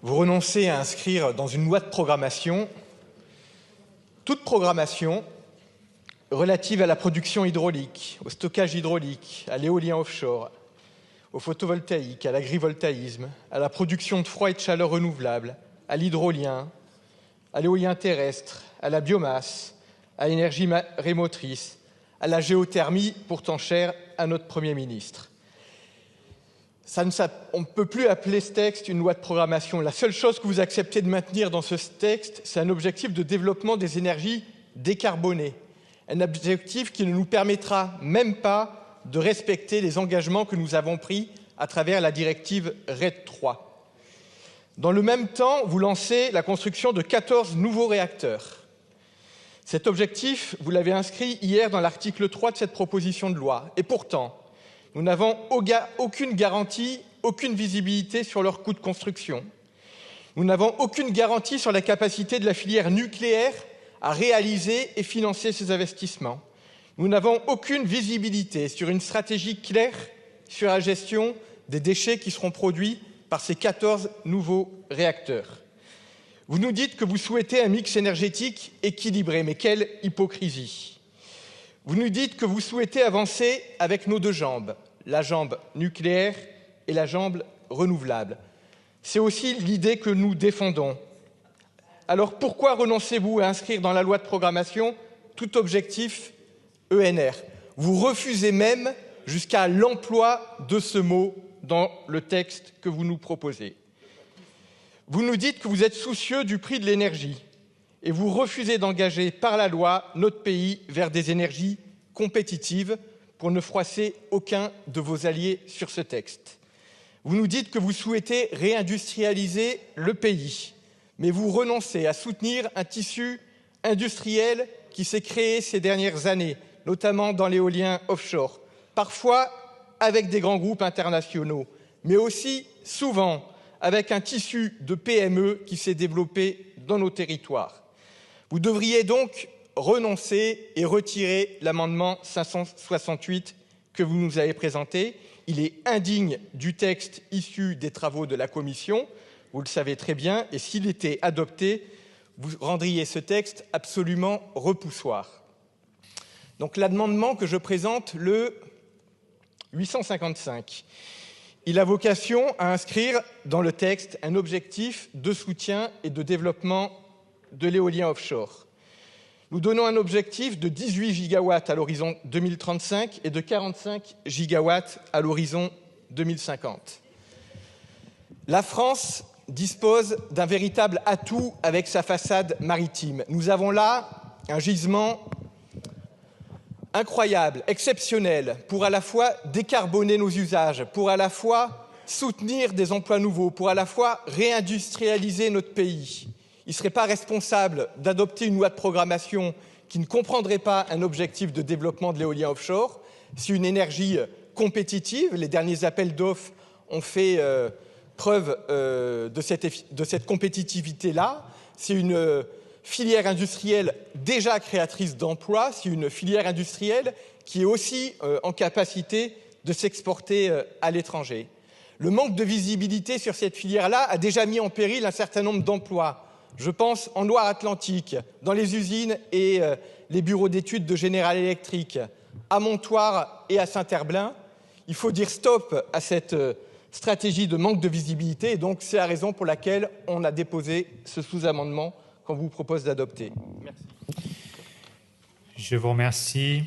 vous renoncez à inscrire dans une loi de programmation toute programmation relative à la production hydraulique, au stockage hydraulique, à l'éolien offshore, au photovoltaïque, à l'agrivoltaïsme, à la production de froid et de chaleur renouvelables, à l'hydrolien, à l'éolien terrestre, à la biomasse, à l'énergie rémotrice, à la géothermie, pourtant chère à notre Premier ministre. On ne peut plus appeler ce texte une loi de programmation. La seule chose que vous acceptez de maintenir dans ce texte, c'est un objectif de développement des énergies décarbonées. Un objectif qui ne nous permettra même pas de respecter les engagements que nous avons pris à travers la directive RED III. Dans le même temps, vous lancez la construction de 14 nouveaux réacteurs. Cet objectif, vous l'avez inscrit hier dans l'article 3 de cette proposition de loi. Et pourtant, nous n'avons aucune garantie, aucune visibilité sur leur coût de construction. Nous n'avons aucune garantie sur la capacité de la filière nucléaire à réaliser et financer ces investissements. Nous n'avons aucune visibilité sur une stratégie claire sur la gestion des déchets qui seront produits par ces 14 nouveaux réacteurs. Vous nous dites que vous souhaitez un mix énergétique équilibré, mais quelle hypocrisie! Vous nous dites que vous souhaitez avancer avec nos deux jambes, la jambe nucléaire et la jambe renouvelable. C'est aussi l'idée que nous défendons. Alors pourquoi renoncez-vous à inscrire dans la loi de programmation tout objectif ENR? Vous refusez même jusqu'à l'emploi de ce mot dans le texte que vous nous proposez. Vous nous dites que vous êtes soucieux du prix de l'énergie et vous refusez d'engager par la loi notre pays vers des énergies compétitives pour ne froisser aucun de vos alliés sur ce texte. Vous nous dites que vous souhaitez réindustrialiser le pays, mais vous renoncez à soutenir un tissu industriel qui s'est créé ces dernières années, notamment dans l'éolien offshore, parfois avec des grands groupes internationaux, mais aussi souvent avec un tissu de PME qui s'est développé dans nos territoires. Vous devriez donc renoncer et retirer l'amendement 568 que vous nous avez présenté. Il est indigne du texte issu des travaux de la Commission, vous le savez très bien, et s'il était adopté, vous rendriez ce texte absolument repoussoir. Donc l'amendement que je présente, le 855, il a vocation à inscrire dans le texte un objectif de soutien et de développement de l'éolien offshore. Nous donnons un objectif de 18 gigawatts à l'horizon 2035 et de 45 gigawatts à l'horizon 2050. La France dispose d'un véritable atout avec sa façade maritime. Nous avons là un gisement incroyable, exceptionnel, pour à la fois décarboner nos usages, pour à la fois soutenir des emplois nouveaux, pour à la fois réindustrialiser notre pays. Il ne serait pas responsable d'adopter une loi de programmation qui ne comprendrait pas un objectif de développement de l'éolien offshore. C'est une énergie compétitive. Les derniers appels d'offres ont fait preuve de cette compétitivité-là. C'est une filière industrielle déjà créatrice d'emplois. C'est une filière industrielle qui est aussi en capacité de s'exporter à l'étranger. Le manque de visibilité sur cette filière-là a déjà mis en péril un certain nombre d'emplois. Je pense en Loire-Atlantique, dans les usines et les bureaux d'études de General Electric, à Montoire et à Saint-Herblain. Il faut dire stop à cette stratégie de manque de visibilité. Et donc, c'est la raison pour laquelle on a déposé ce sous-amendement qu'on vous propose d'adopter. Merci. Je vous remercie.